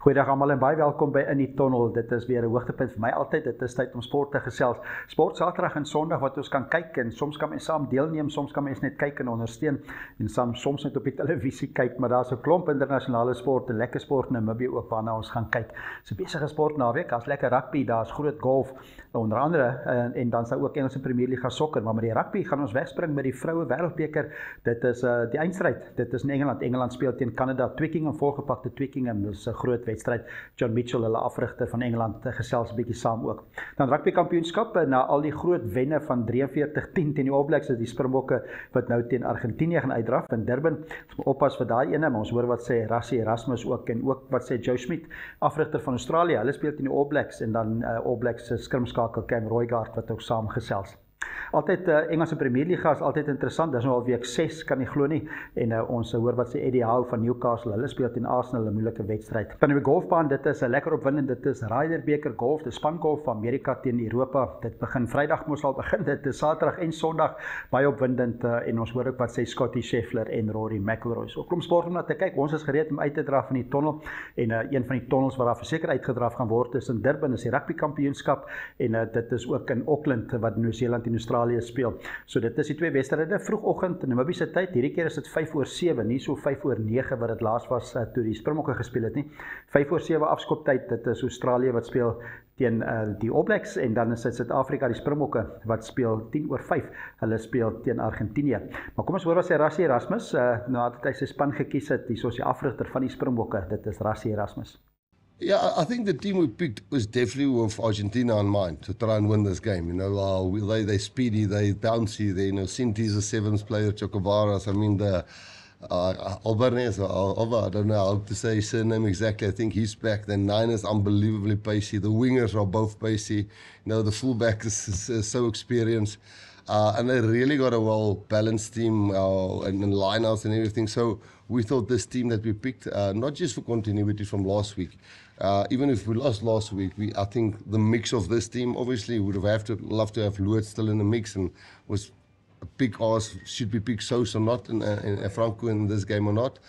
Goeiedag almal en baie welkom by In die Tunnel. Dit is weer 'n hoogtepunt vir my altyd. Dit is tyd om sport te gesels. Sport Saterdag en Sondag wat ons kan kyk en soms kan mens saam deelneem, soms kan mens net kyk en ondersteun en soms net op die televisie kyk, maar daar's 'n klomp internasionale sport, 'n lekker sport in Namibië ook waarna ons gaan kyk. Dis 'n besige sport naweek. Daar's lekker rugby, daar's groot golf onder andere en dan's daar ook Engelse Premierliga sokker, maar met die rugby gaan ons wegspring met die vroue wêreldbeker. Dit is die eindstryd. Dit is in Engeland. Engeland speel teen Kanada. Twickenham, volgepakte Twickenham. Dis 'n groot wedstryd. John Mitchell, hulle afrigter van Engeland, gesels 'n bietjie saam ook. Dan rugbykampioenskap, na al die groot wenne van 43-10 teen die All Blacks, is die Springbokke wat nou teen Argentinië gaan uitdraf in Durban. Ons moet oppas vir daai ene, maar ons hoor wat sê Rassie Erasmus ook en ook wat sê Joe Schmidt, afrigter van Australië. Hulle speel teen die All Blacks en dan All Blacks se skrimskakel Cam Roygaard wat ook saam gesels. Altyd Engelse Premierliga is altyd interessant. Dis nou al week 6, kan nie glo nie. En ons hoor wat sê Eddie Howe van Newcastle. Hulle speel teen Arsenal 'n moeilike wedstryd. Dan die golfbaan, dit is 'n lekker opwindend. Dit is Ryder Beker golf, dis spangolf van Amerika teen Europa. Dit begin Vrydag moes al begin. Dit is Saterdag en Sondag baie opwindend en ons hoor ook wat sê Scotty Scheffler en Rory McIlroy. So klomp sport om na te kyk. Ons is gereed om uit te draf in die tunnel en een van die tunnels wat daar verseker uitgedraf gaan word is in Durban, is die rugbykampioenskap en dit is ook in Auckland wat Nieu-Seeland en Australië speel. So dit is die twee wedstryde vroegoggend in Namibiese tyd. Hierdie keer is dit 5:07, nie so 5:09 wat dit laas was toe die Springbokke gespeel het nie. 5:07 afskoptyd. Dit is Australië wat speel teen die All Blacks en dan is dit Suid-Afrika, die Springbokke wat speel 10:05. Hulle speel teen Argentinië. Maar kom ons hoor wat sê Rassie Erasmus nadat hy sy span gekies het. Hier is die afrigter van die Springbokke. Dit is Rassie Erasmus. Yeah, I think the team we picked was definitely with Argentina in mind to try and win this game. You know, they're speedy, they're bouncy. Sinti's a sevens player, Chocobaras. I mean, the Albanese, I don't know how to say his surname exactly. I think he's back. The nine is unbelievably pacey. The wingers are both pacey. The fullback is so experienced. And they really got a well-balanced team and lineouts and everything. So we thought this team that we picked, not just for continuity from last week, even if we lost last week, I think the mix of this team, obviously, would have loved to have Luet still in the mix and was a big ask, should we pick Sosa or not, and Franco in this game or not.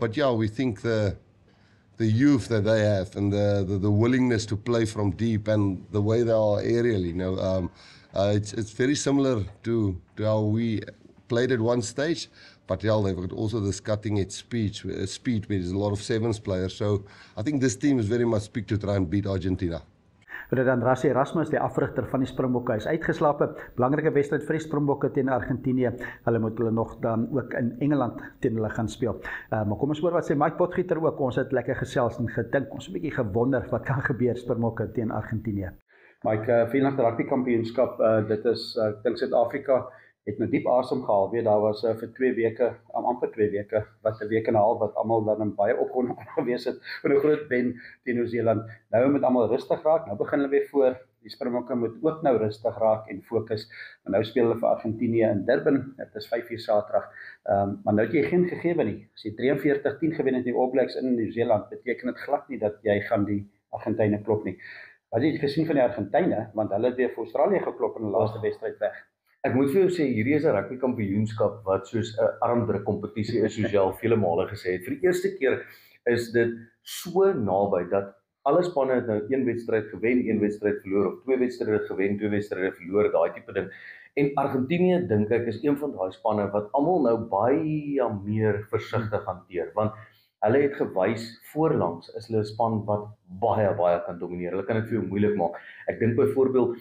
But yeah, we think the youth that they have and the willingness to play from deep and the way they are aerial, it's very similar to how we played at one stage, but yeah, they've got also this cutting-edge speed where there's a lot of sevens players. So I think this team is very much picked to try and beat Argentina. Dan Rassie Erasmus, die afrigter van die Springbokke, is uitgeslape. Belangrike wedstryd vir die Springbokke teen Argentinië. Hulle moet hulle nog dan ook in Engeland teen hulle gaan speel. Maar kom ons hoor wat sê Mike Potgieter ook. Ons het lekker gesels en gedink. Ons het 'n bietjie gewonder wat kan gebeur Springbokke teen Argentinië. Mike, Verenigde Rugbykampioenskap, dit is, ek dink Suid-Afrika het nou diep asem gehaal. Weet, daar was vir 2 weke, amper 2 weke, wat 'n week en 'n half, wat almal dan baie opgewonde gewees het vir 'n groot wen teen Nieu-Seeland. Nou moet almal rustig raak. Nou begin hulle weer voor. Die Springbokke moet ook nou rustig raak en fokus. Maar nou speel hulle vir Argentinië in Durban. Dit is 5 uur Saterdag. Maar nou het jy geen gegewe nie. As jy 43-10 gewen het in die All Blacks in Nieu-Seeland, beteken dit glad nie dat jy gaan die Argentyne klop nie. Wat het jy gesien van die Argentyne, want hulle het weer vir Australië geklop in die laaste wedstryd weg. Ek moet vir jou sê, hierdie is 'n rugbykampioenskap wat soos 'n armdruk kompetisie is, soos jy al vele male gesê het. Vir die eerste keer is dit so naby dat alle spanne het nou 1 wedstryd gewen, 1 wedstryd verloor, of 2 wedstryde gewen, 2 wedstryde verloor, daai tipe ding. En Argentinië, dink ek, is een van daai spanne wat almal nou baie meer versigtig hanteer, want hulle het gewys voorlangs is hulle 'n span wat baie kan domineer. Hulle kan dit vir jou moeilik maak. Ek dink byvoorbeeld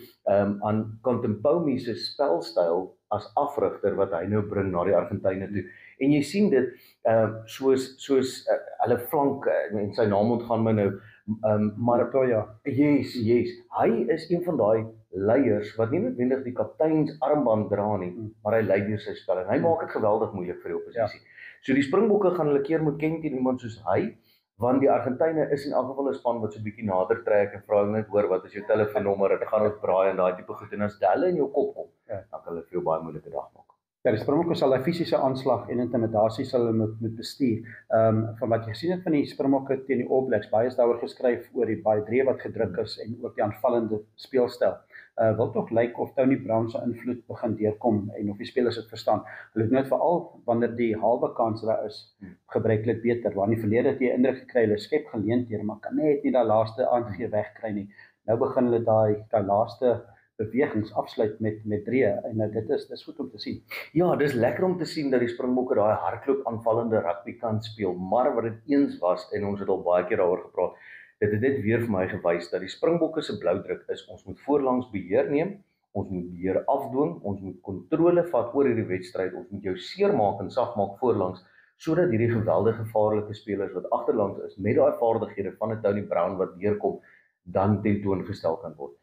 aan Contempomi se spelstyl as afrigter wat hy nou bring na die Argentyne toe. En jy sien dit soos hulle flank en sy naam ontgaan my nou, maar yes, hy is een van daai leiers wat nie noodwendig die kapteins armband dra nie, maar hy lei deur sy spel en hy maak dit geweldig moeilik vir die oppositie. Ja. So die Springbokke gaan hulle keer moet ken teen iemand soos hy, want die Argentyne is in elk geval 'n span wat so 'n bietjie nader trek en vra net hoor wat is jou telefoonnommer, dit gaan ons braai en daai tipe goed en as hulle in jou kop kom, dan kan hulle vir jou baie moeilike dag maak. Ja, die Springbokke sal 'n fisiese aanslag en intimidasie sal hulle moet bestuur. Van wat jy gesien het van die Springbokke teen die All Blacks, baie is daaroor geskryf oor die baie breë wat gedruk is en ook die aanvallende speelstyl. Wil tog lyk of Tony Brown se invloed begin deurkom en of die spelers dit verstaan. Hulle het net veral wanneer die halwe kans daar is, gebruiklik beter. Want in die verlede het jy indruk gekry hulle skep geleenthede, maar kan net nie daai laaste aangee wegkry nie. Nou begin hulle daai laaste bewegings afsluit met drieë en dis goed om te sien. Ja, dis lekker om te sien dat die Springbokke daai hardloop aanvallende rugby kan speel, maar wat dit eens was en ons het al baie keer daaroor gepraat, dit het net weer vir my gewys dat die Springbokke se bloudruk is ons moet voorlangs beheer neem, ons moet beheer afdwing, ons moet kontrole vat oor hierdie wedstryd, ons moet jou seermaak en sag maak voorlangs sodat hierdie geweldige gevaarlike spelers wat agterlangs is met daai vaardighede van 'n Tony Brown wat deurkom, dan tentoongestel kan word.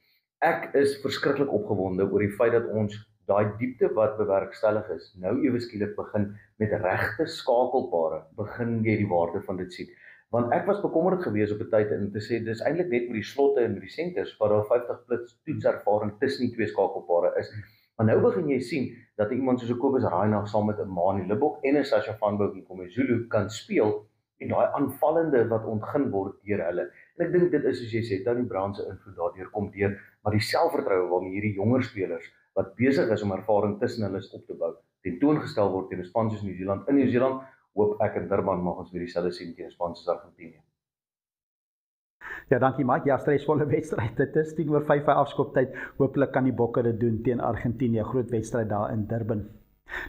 Ek is verskriklik opgewonde oor die feit dat ons daai diepte wat bewerkstellig is, nou ewe skielik begin met regte skakelpare, begin jy die waarde van dit sien. Want ek was bekommerd geweest op 'n tyd en te sê dis eintlik net met die slotte en met die senters waar daar 50+ toetservaring tussen die twee skakelpare is. Maar nou begin jy sien dat iemand soos Kobus Reinagh saam met 'n Mani Libbok en 'n Sasha van Bouw en Komezulu kan speel en daai aanvallende wat ontgin word deur hulle. En ek dink dit is soos jy sê, Tony Brown se invloed daardeur kom deur, maar die selfvertroue waarmee hierdie jonger spelers wat besig is om ervaring tussen hulle op te bou, tentoongestel word teen 'n span soos Nieu-Seeland. In Nieu-Seeland hoop ek in Durban mag ons weer dieselfde sien teen 'n span soos Argentinië. Ja, dankie Mike. Ja, stresvolle wedstryd. Dit is 10:05 by afskoptyd. Hopelik kan die Bokke dit doen teen Argentinië. Groot wedstryd daar in Durban.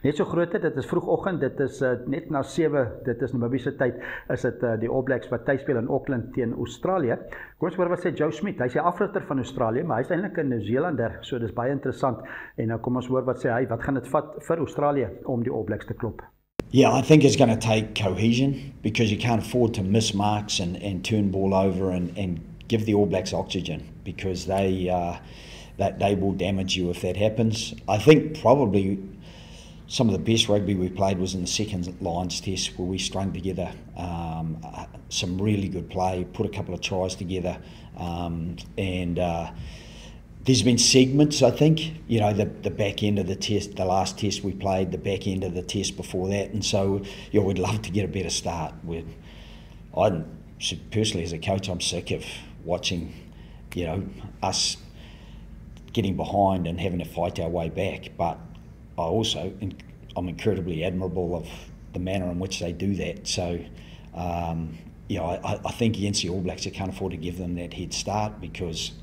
Net so groot dit is vroegoggend, dit is net na 7, dit is Namibiese tyd, is dit die All Blacks wat tuis speel in Auckland teen Australië. Kom ons hoor wat sê Joe Schmidt. Hy's die afrigter van Australië, maar hy's eintlik 'n Nieu-Zeelander, so dis baie interessant. En nou kom ons hoor wat sê hy, wat gaan dit vat vir Australië om die All Blacks te klop? Yeah, I think it's going to take cohesion because you can't afford to miss marks and turn ball over and give the All Blacks oxygen because they will damage you if that happens. I think probably some of the best rugby we played was in the second Lions test where we strung together some really good play, put a couple of tries together, and there's been segments, I think, you know, the back end of the test, the last test we played, the back end of the test before that, and so yeah, we'd love to get a better start. Personally, as a coach, I'm sick of watching, you know, us getting behind and having to fight our way back, but I'm incredibly admirable of the manner in which they do that. So, you know, I think against the All Blacks, you can't afford to give them that head start because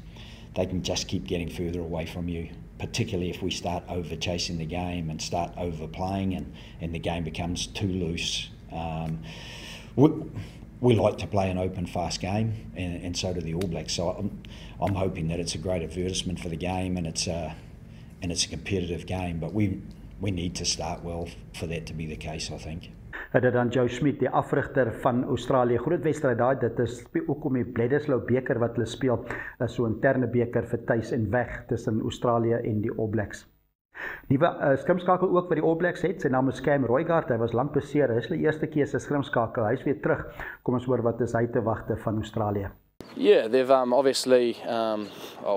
they can just keep getting further away from you, particularly if we start over chasing the game and start overplaying and the game becomes too loose. We like to play an open, fast game, and so do the All Blacks. So I'm hoping that it's a great advertisement for the game and it's a competitive game. But we need to start well for that to be the case, I think. Dit dan Joe Schmidt, die afrigter van Australië. Groot wedstryd daai, dit is ook om die Bledisloe beker wat hulle speel, is so 'n interne beker vir tuis en weg tussen Australië en die All Blacks. Nuwe skrimskakel ook vir die All Blacks het, sy naam is Cam Roigard, hy was lank beseer, hy is hulle eerste keuse skrimskakel, hy is weer terug. Kom ons hoor wat is hy te wagte van Australië. Yeah, they've obviously,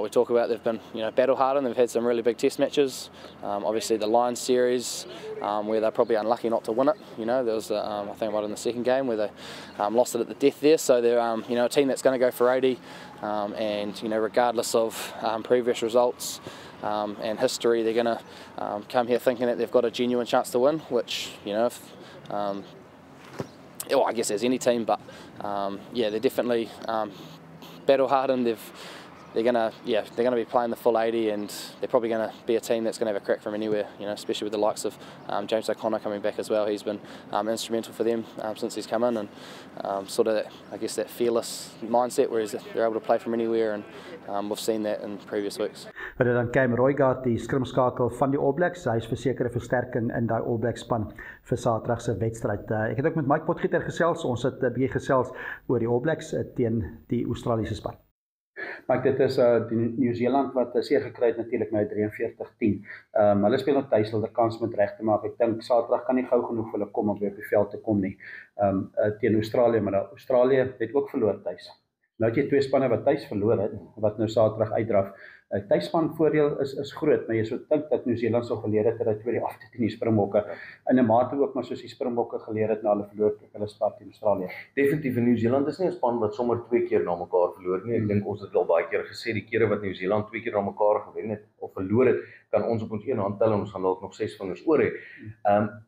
we talk about they've been battle hardened. They've had some really big test matches. Obviously the Lions series where they're probably unlucky not to win it. You know, there was I think in the second game where they lost it at the death there. So they're a team that's going to go for 80, and regardless of previous results and history, they're going to come here thinking that they've got a genuine chance to win. Which I guess as any team, but they're definitely battle hardened. They're gonna be playing the full 80, and they're probably gonna be a team that's gonna have a crack from anywhere. Especially with the likes of James O'Connor coming back as well. He's been instrumental for them since he's come in, and sort of that fearless mindset where they're able to play from anywhere, and we've seen that in previous weeks. Maar dan Cam Roigard, die skrimskakel van die All Blacks, hy is versekerde versterking in daai All Blacks span vir Saterdag se wedstryd. Ek het ook met Mike Potgieter gesels, ons het 'n bietjie gesels oor die All Blacks teen die Australiese span. Maar dit is die Nieu-Seeland wat seer gekry het natuurlik nou 43-10. Hulle speel nog tuis, hulle kans met reg te maak. Ek dink Saterdag kan nie gou genoeg vir hulle kom om weer op die veld te kom nie. Teen Australië, maar Australië het ook verloor tuis. Nou het jy twee spanne wat tuis verloor het, wat nou Saterdag uitdraf. Tuisspan voordeel is groot, maar jy sou dink dat Nieu-Seeland sou geleer het dat twee af teen die Springbokke in 'n mate ook maar soos die Springbokke geleer het na hulle verloor op hulle start teen Australië. Definitief, Nieu-Seeland is nie 'n span wat sommer 2 keer na mekaar verloor nie. Ek dink ons het al baie keer gesê die kere wat Nieu-Seeland 2 keer na mekaar gewen het of verloor het, kan ons op ons een hand tel en ons gaan dalk nog 6 vingers oor hê.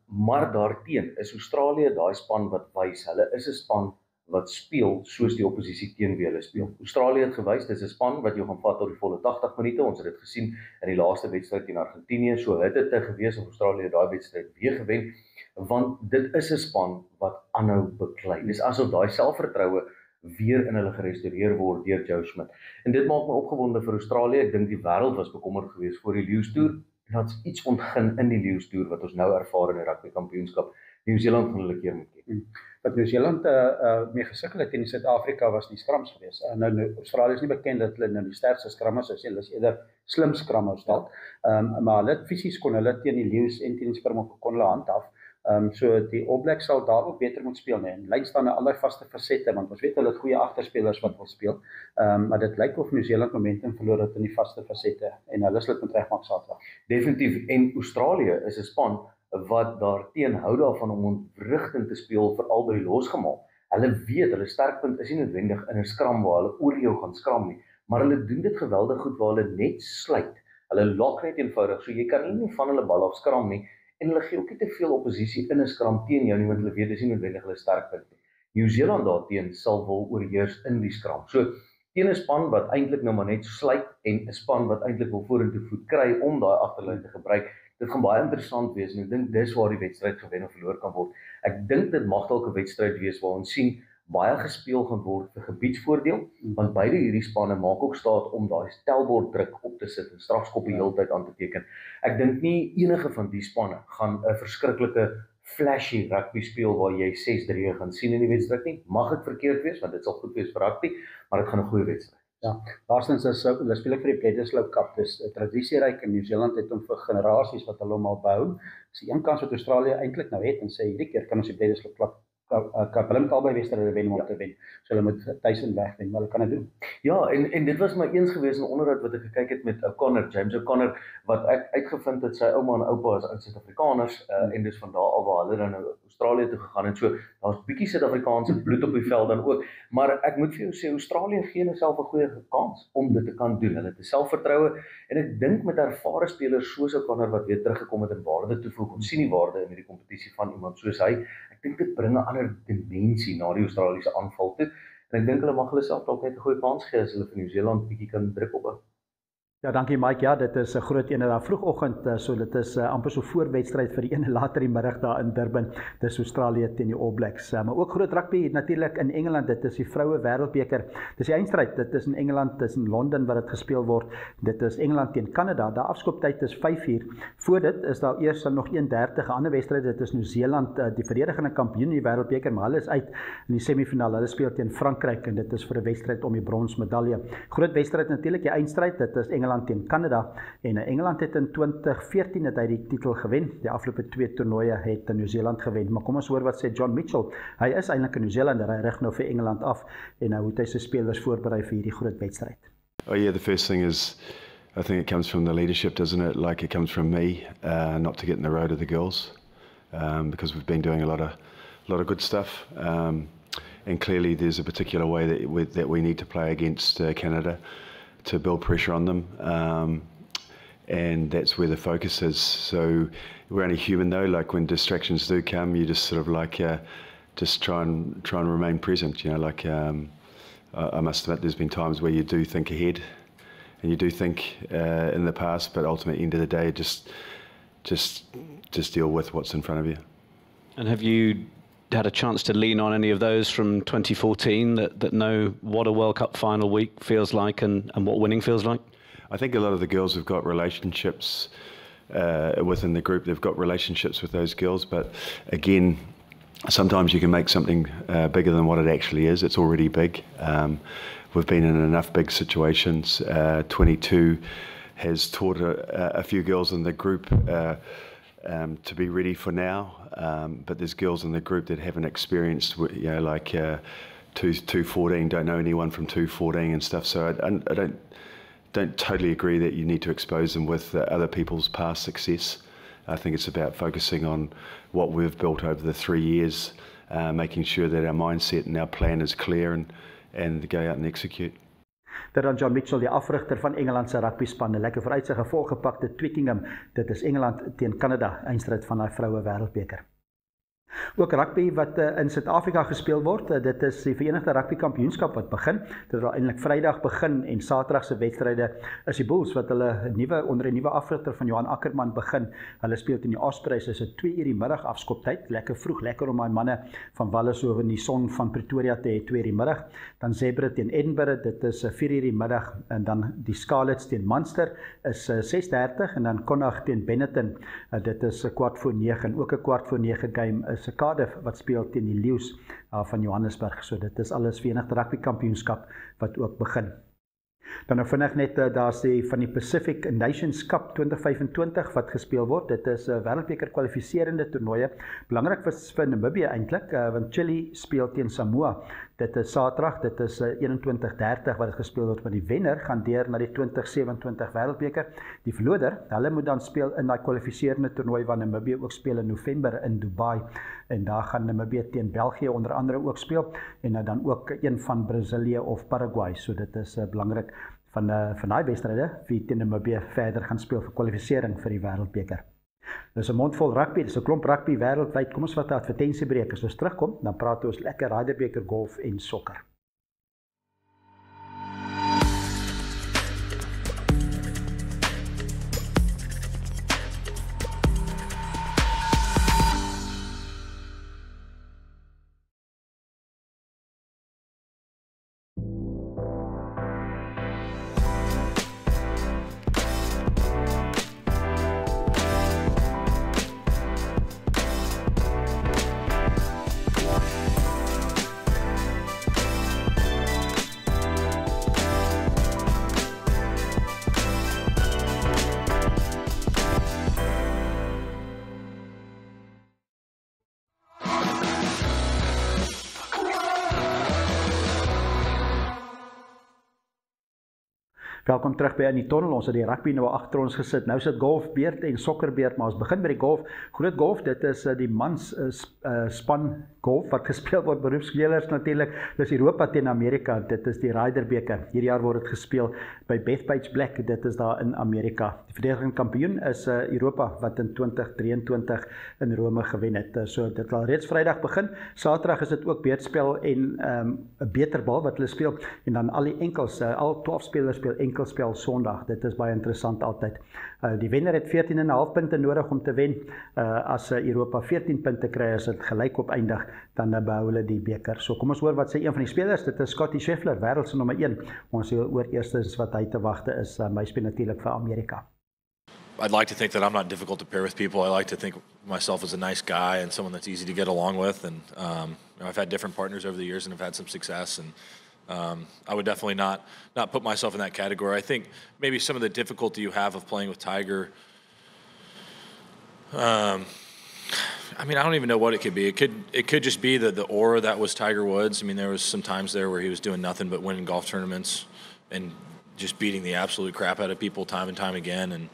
Maar daarteen is Australië daai span wat wys hulle is 'n span wat speel soos die oppositie teen wie hulle speel. Australië het gewys, dis 'n span wat jou gaan vat tot die volle 80 minute. Ons het dit gesien in die laaste wedstryd teen Argentinië. So het dit gewees of Australië daai wedstryd weer gewen, want dit is 'n span wat aanhou beklei. Dis asof daai selfvertroue weer in hulle gerestoreer word deur Joe Schmidt. En dit maak my opgewonde vir Australië. Ek dink die wêreld was bekommerd geweest voor die Lions Tour. En dat's iets ontgin in die Lions Tour wat ons nou ervaar in die rugby kampioenskap. Nieu-Seeland gaan hulle keer moet kyk. Wat Nieu-Seeland mee gesukkel het in Suid-Afrika was die skrams geweest. Nou Australië is nie bekend dat hulle nou die sterkste skrammers is. Hulle is eerder slim skrammers dalk. Maar hulle fisies kon hulle teen die Lions en teen die Springbokke kon hulle handhaaf. So die All Blacks sal daar ook beter moet speel, nee. En lyn staan al daai vaste fasette, want ons weet hulle het goeie agterspelers wat wil speel. Maar dit lyk of Nieu-Seeland momentum verloor het in die vaste fasette en hulle sal dit moet regmaak Saterdag. Definitief. En Australië is 'n span wat daarteen hou daarvan om ontwrigting te speel, veral by die losgemaal. Hulle weet, hulle sterkpunt is nie noodwendig in 'n skram waar hulle oor jou gaan skram nie, maar hulle doen dit geweldig goed waar hulle net sluit. Hulle lok net eenvoudig, so jy kan nie van hulle bal af skram nie, en hulle gee ook nie te veel oppositie in 'n skram teen jou nie, want hulle weet dis nie noodwendig hulle sterkpunt nie. Nieu-Seeland daarteen sal wil oorheers in die skram. So, teen 'n span wat eintlik nou maar net sluit en 'n span wat eintlik wil vorentoe voet kry om daai agterlyn te gebruik. Dit gaan baie interessant wees en ek dink dis waar die wedstryd gewen of verloor kan word. Ek dink dit mag dalk 'n wedstryd wees waar ons sien baie gespeel gaan word vir gebiedsvoordeel, want beide hierdie spanne maak ook staat om daai stelbord druk op te sit en strafskoppe heeltyd aan te teken. Ek dink nie enige van die spanne gaan 'n verskriklike flashy rugby speel waar jy 6-3 gaan sien in die wedstryd nie. Mag ek verkeerd wees, want dit sal goed wees vir rugby, maar dit gaan 'n goeie wedstryd. Ja, laastens is hulle speel vir die Bledisloe Cup, dis 'n tradisieryk in Nieu-Seeland het hom vir generasies wat hulle hom al behou. Dis die een kans wat Australië eintlik nou het en sê hierdie keer kan ons die Bledisloe Cup hulle moet albei wedstryde wen om te wen. So hulle moet tuis en weg wen, maar hulle kan dit doen. Ja, en dit was my eens gewees in 'n onderhoud wat ek gekyk het met O'Connor, James O'Connor, wat ek uitgevind het sy ouma en oupa is uit Suid-Afrikaners en dis van daar af waar hulle dan nou Australië toe gegaan het. So daar's bietjie Suid-Afrikaanse bloed op die veld dan ook, maar ek moet vir jou sê Australië gee hulle self 'n goeie kans om dit te kan doen. Hulle het selfvertroue en ek dink met ervare spelers soos O'Connor wat weer teruggekom het en waarde toevoeg. Ons sien die waarde in hierdie kompetisie van iemand soos hy. Ek dink dit bring 'n ander dimensie na die Australiese aanval toe. En ek dink hulle mag hulle self dalk net 'n goeie kans gee as hulle vir Nieu-Seeland bietjie kan druk op. Ja, dankie Mike. Ja, dit is 'n groot een daar vroegoggend, so dit is amper so voorwedstryd vir die een later die middag daar in Durban. Dis Australië teen die All Blacks. Maar ook groot rugby natuurlik in Engeland. Dit is die vroue wêreldbeker. Dis die eindstryd. Dit is in Engeland, dis in Londen wat dit gespeel word. Dit is Engeland teen Kanada. Daar afskoptyd is 5:00. Voor dit is daar eers nog 31 ander wedstryde. Dit is Nieu-Seeland, die verdedigende kampioen in die wêreldbeker, maar hulle is uit in die semifinale. Hulle speel teen Frankryk en dit is vir 'n wedstryd om die bronsmedalje. Groot wedstryd natuurlik, die eindstryd. Dit is Engeland teen Kanada en Engeland het in 2014 het hy die titel gewen. Die afgelope 2 toernooie het Nieu-Seeland gewen. Maar kom ons hoor wat sê John Mitchell. Hy is eintlik 'n Nieu-Seelander. Hy rig nou vir Engeland af en nou moet hy sy spelers voorberei vir hierdie groot wedstryd. Oh yeah, the first thing is I think it comes from the leadership, doesn't it? Like it comes from me, not to get in the road of the girls, because we've been doing a lot of good stuff. And clearly there's a particular way that we need to play against Canada to build pressure on them, and that's where the focus is. So we're only human though, like when distractions do come, you just sort of like just try and remain present, you know, like I must admit there's been times where you do think ahead and you do think in the past, but ultimately at the end of the day just deal with what's in front of you. And have you had a chance to lean on any of those from 2014 that know what a World Cup final week feels like and what winning feels like? I think a lot of the girls have got relationships within the group. They've got relationships with those girls, but again, sometimes you can make something bigger than what it actually is. It's already big. We've been in enough big situations. 22 has taught a few girls in the group to be ready for now, but there's girls in the group that haven't experienced, you know, like 214, don't know anyone from 214 and stuff. So I don't totally agree that you need to expose them with other people's past success. I think it's about focusing on what we've built over the 3 years, making sure that our mindset and our plan is clear and go out and execute. Dit dan John Mitchell, die afrigter van Engeland se rugby span, 'n lekker vooruitsig volgepakte Twickenham. Dit is Engeland teen Kanada, eindstryd van daai vroue wêreldbeker. Ook rugby wat in Suid-Afrika gespeel word, dit is die Verenigde Rugby Kampioenskap wat begin. Dit het eintlik Vrydag begin en Saterdag se wedstryde is die Bulls wat hulle onder 'n nuwe afrigter van Johan Ackerman begin. Hulle speel teen die Ospreys, is 'n 2 uur die middag afskoptyd, lekker vroeg, lekker om daai manne van Wallis oor in die son van Pretoria te hê 2 uur die middag. Dan Zebra teen Edinburgh, dit is 4 uur die middag en dan die Scarlets teen Munster is 6:30 en dan Connacht teen Benetton, dit is 9:15 en ook 9:15 game is Cardiff wat speel teen die Leeu's van Johannesburg. So dit is alles Verenigde Rugby Kampioenskap wat ook begin. Dan nou vinnig net, daar's die van die Pacific Nations Cup 2025 wat gespeel word. Dit is 'n wêreldbeker kwalifiserende toernooie. Belangrik vir Namibië eintlik, want Chili speel teen Samoa. Dit is Saterdag, dit is 21:30 wat dit gespeel word, want die wenner gaan deur na die 2027 wêreldbeker. Die verloder, hulle moet dan speel in daai kwalifiserende toernooi wat Namibië ook speel in November in Dubai. En daar gaan Namibië teen België onder andere ook speel en dan ook een van Brasilië of Paraguay. So dit is belangrik van daai wedstryde wie teen Namibië verder gaan speel vir kwalifisering vir die wêreldbeker. Dis 'n mondvol rugby, dis 'n klomp rugby wêreldwyd. Kom ons vat 'n advertensiebreek. As ons terugkom, dan praat ons lekker Ryderbeker golf en sokker. Welkom terug by In die Tunnel. Ons het die rugby nou agter ons gesit. Nou sit golfbeurt en sokkerbeurt, maar ons begin by die golf. Groot golf, dit is die mans span golf wat gespeel word, beroepsspelers natuurlik. Dis Europa teen Amerika. Dit is die Ryderbeker. Hierdie jaar word dit gespeel by Bethpage Black. Dit is daar in Amerika. Die verdedigende kampioen is Europa wat in 2023 in Rome gewen het. So dit al reeds Vrydag begin. Saterdag is dit ook beurtspel en 'n beterbal wat hulle speel en dan al die enkels, al 12 spelers speel enkelspel Sondag. Dit is baie interessant altyd. Die wenner het 14,5 punte nodig om te wen. As Europa 14 punte kry, as dit gelyk op eindig, dan behou hulle die beker. So kom ons hoor wat sê een van die spelers. Dit is Scottie Scheffler, wêreld se nommer 1. Ons hoor eerstens wat hy te wagte is. Hy speel natuurlik vir Amerika. I'd like to think that I'm not difficult to pair with people. I like to think of myself as a nice guy and someone that's easy to get along with. And I've had different partners over the years and have had some success. And I would definitely not put myself in that category. I think maybe some of the difficulty you have of playing with Tiger. I mean, I don't even know what it could be. It could just be the aura that was Tiger Woods. I mean, there was some times there where he was doing nothing but winning golf tournaments and just beating the absolute crap out of people time and time again. And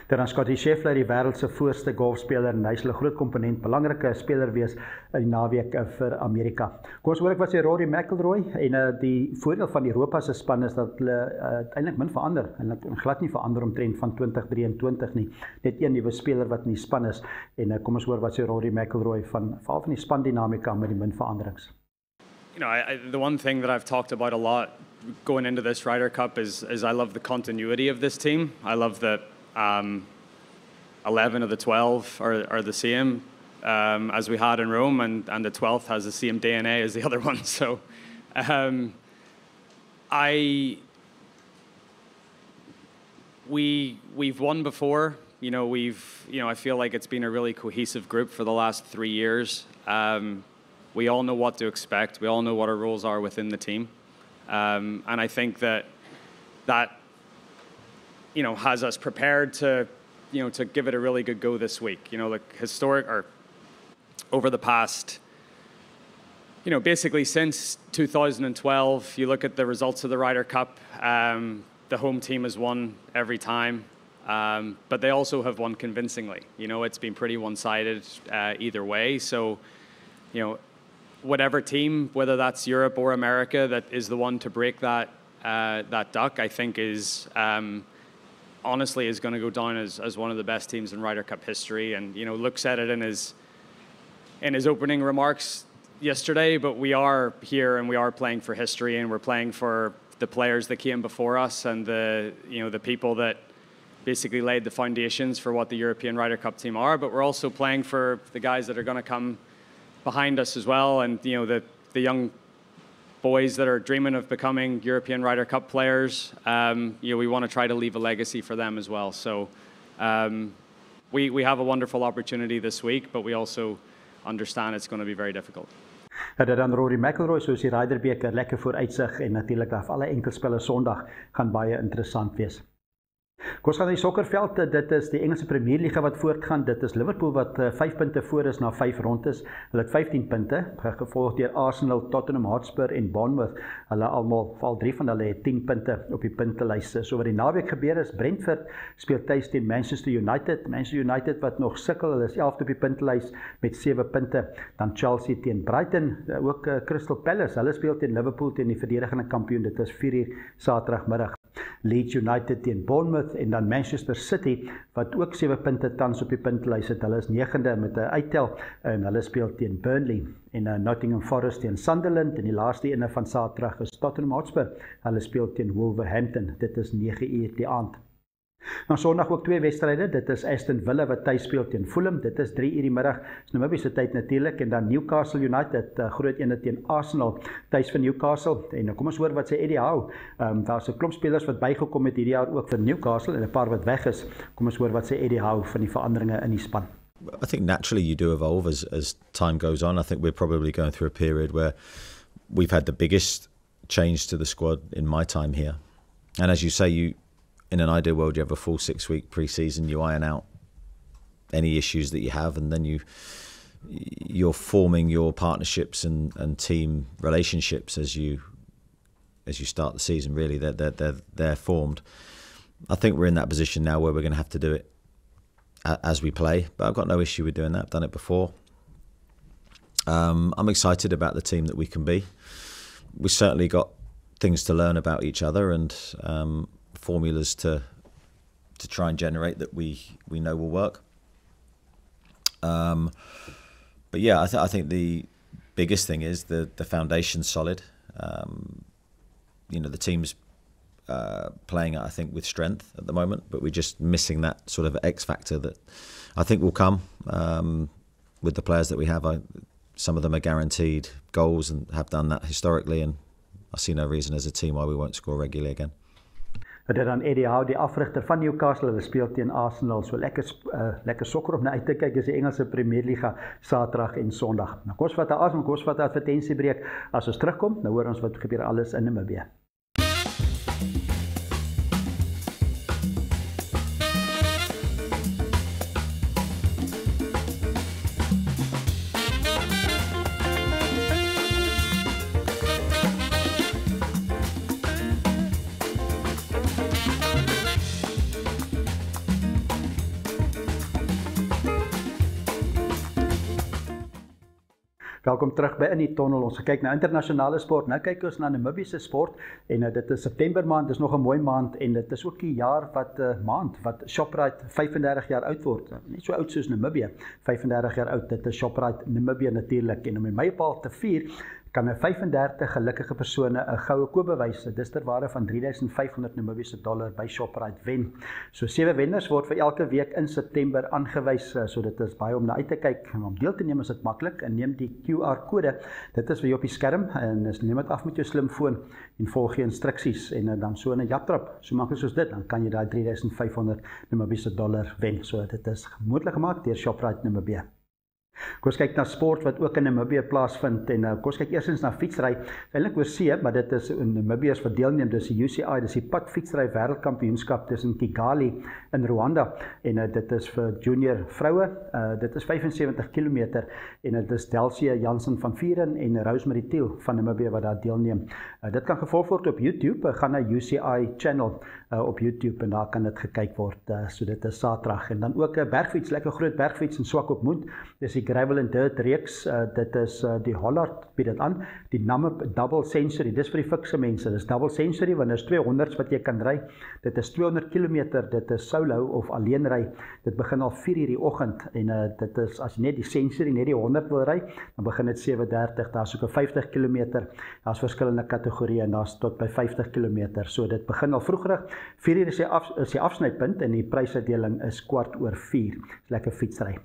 Dan Scottie Scheffler, die wêreld se voorste golfspeler en hy sal 'n groot komponent, belangrike speler wees in die naweek vir Amerika. Kom ons hoor ek wat sê Rory McIlroy en die voordeel van Europa se span is dat hulle uiteindelik min verander en glad nie verander omtrent van 2023 nie. Net een nuwe speler wat in die span is en kom ons hoor wat sê Rory McIlroy veral van die spandinamika met die min veranderings. You know, the one thing that I've talked about a lot going into this Ryder Cup is I love the continuity of this team. I love that 11 of the 12 are the same as we had in Rome, and the 12th has the same DNA as the other one. So we've won before. You know, I feel like it's been a really cohesive group for the last 3 years. We all know what to expect. We all know what our roles are within the team. And I think that has us prepared to give it a really good go this week. Like over the past, basically since 2012, you look at the results of the Ryder Cup, the home team has won every time, but they also have won convincingly. It's been pretty one-sided either way. So, whatever team, whether that's Europe or America, that is the one to break that duck, I think is honestly is going to go down as one of the best teams in Ryder Cup history. And Luke said it in his opening remarks yesterday, but we are here and we are playing for history, and we're playing for the players that came before us and the people that basically laid the foundations for what the European Ryder Cup team are. But we're also playing for the guys that are going to come behind us as well, and the young boys that are dreaming of becoming European Ryder Cup players. We want to try to leave a legacy for them as well. So we have a wonderful opportunity this week, but we also understand it's going to be very difficult. Dit dan Rory McIlroy, soos die Ryder beker, lekker vooruitsig, en natuurlik af alle enkelspelle Sondag gaan baie interessant wees. Kom ons gaan na die sokkerveld. Dit is die Engelse Premier Liga wat voortgaan. Dit is Liverpool wat 5 punte voor is na 5 rondes. Hulle het 15 punte, gevolg deur Arsenal, Tottenham Hotspur en Bournemouth. Hulle almal, al 3 van hulle het 10 punte op die puntelys. So wat die naweek gebeur is, Brentford speel tuis teen Manchester United. Manchester United wat nog sukkel, hulle is 11de op die puntelys met 7 punte. Dan Chelsea teen Brighton, ook Crystal Palace. Hulle speel teen Liverpool, teen die verdedigende kampioen. Dit is 4:00 Saterdagmiddag. Leeds United teen Bournemouth, en dan Manchester City wat ook 7 punte tans op die puntlys het. Hulle is 9de met 'n uittel en hulle speel teen Burnley, en Nottingham Forest teen Sunderland, en die laaste ene van Saterdag is Tottenham Hotspur. Hulle speel teen Wolverhampton. Dit is 9:00 die aand. Nou Sondag ook 2 wedstryde. Dit is Aston Villa wat tuis speel teen Fulham. Dit is 3:00 die middag. Dis Namibiese tyd natuurlik, en dan Newcastle United, groot ene teen Arsenal, tuis vir Newcastle. En kom ons hoor wat sê Eddie Howe. Daar's 'n klomp spelers wat bygekom het hierdie jaar ook vir Newcastle, en 'n paar wat weg is. Kom ons hoor wat sê Eddie Howe van die veranderinge in die span. I think naturally you do evolve as time goes on. I think we're probably going through a period where we've had the biggest change to the squad in my time here. And as you say, in an ideal world, you have a full 6-week pre-season, you iron out any issues that you have, and then you're forming your partnerships and team relationships as you start the season. Really, they're formed. I think we're in that position now where we're going to have to do it as we play, but I've got no issue with doing that. I've done it before. I'm excited about the team that we can be. We've certainly got things to learn about each other, and formulas to try and generate that we know will work. But yeah, I think the biggest thing is the foundation's solid. The team's playing, I think, with strength at the moment, but we're just missing that sort of X factor that I think will come with the players that we have. Some of them are guaranteed goals and have done that historically, and I see no reason as a team why we won't score regularly again. Dit dan Eddie Howe, die afrigter van Newcastle, hulle speel teen Arsenal. So lekker sokker om na uit te kyk is die Engelse Premier Liga Saterdag en Sondag. Nou kom ons vat 'n asem, kom ons vat 'n advertensiebreek. As ons terugkom, nou hoor ons wat gebeur alles in Namibië. Welkom terug by In die Tunnel. Ons kyk na internasionale sport. Nou kyk ons na Namibiese sport, en dit is September maand, dis nog 'n mooi maand, en dit is ook die jaar wat Shoprite 35 jaar oud word. Net so oud soos Namibië, 35 jaar oud. Dit is Shoprite Namibië natuurlik, en om die mylpaal te vier, kan 35 gelukkige persone 'n goue koopbewys, dis ter waarde van $3,500 Namibiese dollar by Shoprite wen. So 7 wenners word vir elke week in September aangewys, so dit is baie om na uit te kyk. Om deel te neem is dit maklik, en neem die QR-kode, dit is vir jou op die skerm, en neem dit af met jou slimfoon en volg die instruksies, en dan so in 'n japtrap, so maklik soos dit, dan kan jy daai $3,500 Namibiese dollar wen. So dit is moontlik gemaak deur Shoprite Namibië. Kom ons kyk na sport wat ook in Namibië plaasvind en kom ons kyk eerstens na fietsry. Eintlik oor see, maar dit is in Namibië is verdeelneem, dis die UCI, dis die padfietsry wêreldkampioenskap tussen Kigali in Rwanda en dit is vir junior vroue. Dit is 75 km en dit is Delsia Jansen van Vieren en Rosemary Thiel van Namibië wat daar deelneem. Dit kan gevolg word op YouTube, gaan na UCI channel op YouTube en daar kan dit gekyk word. So dit is Saterdag en dan ook 'n bergfiets, lekker groot bergfiets in Swakopmund. Dis die Gravel and Dirt reeks, dit is die Hollard bied dit aan, die Namib Double Century, dis vir die fikse mense, dis Double Century, want dis 200s wat jy kan ry, dit is 200 km, dit is solo of alleen ry, dit begin al 4 uur die oggend, en dit is, as jy net die Century, net die 100 wil ry, dan begin dit 7:30, daar is ook 'n 50 km, daar is verskillende kategorieë, en daar is tot by 50 km, so dit begin al vroegerig, 4 uur is die afsnypunt, en die prysuitdeling is 4:15, lekker fietsry.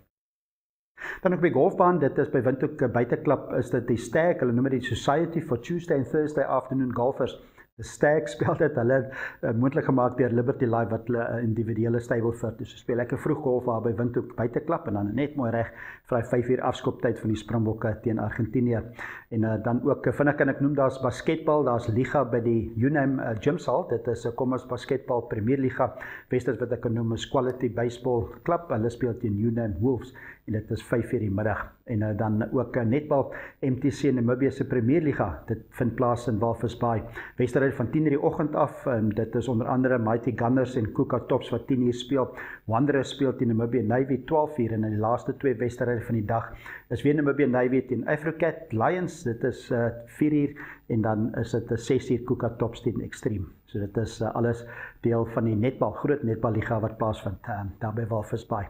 Dan ook by golfbaan, dit is by Windhoek buiteklap, is dit die Stag, hulle noem dit die Society for Tuesday and Thursday Afternoon Golfers. Die Stag speel dit, hulle moontlik gemaak deur Liberty Live wat hulle individuele stable vir, dus speel lekker vroeg golf daar by Windhoek buiteklap, en dan net mooi reg vir die 5 uur afskoptyd van die Springbokke teen Argentinië. En dan ook, vinnig kan ek noem, daar's basketbal, daar's liga by die UNAM Gymsaal, dit is kom ons basketbal Premier Liga, Westers wat ek kan noem is Quality Baseball Club, hulle speel teen UNAM Wolves, en dit is 5 uur die middag. En dan ook netbal MTC Namibië se Premier Liga, dit vind plaas in Walvis Bay. Wedstryd van 10 uur die oggend af, en dit is onder andere Mighty Gunners en Kuka Tops wat 10 uur speel. Wanderers speel teen Namibië Navy 12 uur, en in die laaste 2 wedstryde van die dag is weer Namibië Navy teen Africat Lions, dit is 4 uur, en dan is dit 6 uur Kuka Tops teen Extreme. So dit is alles deel van die netbal, groot netballiga wat plaasvind daar by Walvis Bay.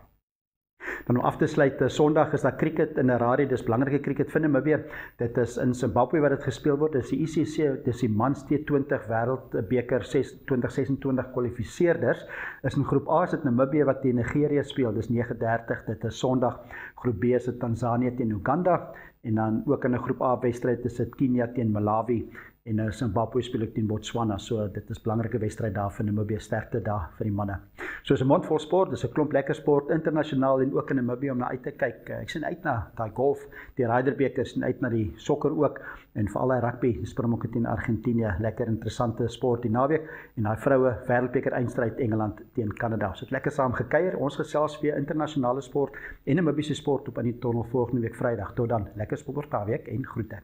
Dan om af te sluit, Sondag is daar cricket in Harare, dis belangrike cricket vir Namibië. Dit is in Zimbabwe wat dit gespeel word, dis die ICC, dis die Mans T20 Wêreldbeker 2026 kwalifiseerders. Is in groep A is dit Namibië wat teen Nigerië speel, dis 9:30, dit is Sondag. Groep B is dit Tanzanië teen Uganda, en dan ook in 'n groep A wedstryd is dit Kenia teen Malawi, en Zimbabwe speel ek teen Botswana, so dit is belangrike wedstryd daar vir Namibië, sterkte daar vir die manne. So is 'n mond vol sport, dis 'n klomp lekker sport, internasionaal en ook in Namibië om na uit te kyk. Ek sien uit na daai golf, die Ryderbeker, sien uit na die sokker ook, en veral die rugby, die Springbokke teen Argentinië, lekker interessante sport die naweek, en daai vroue Wêreldbeker eindstryd Engeland teen Kanada. So het lekker saam gekuier, ons gesels weer internasionale sport en Namibiese sport op in die tunnel volgende week Vrydag. Tot dan, lekker sport naweek en groete.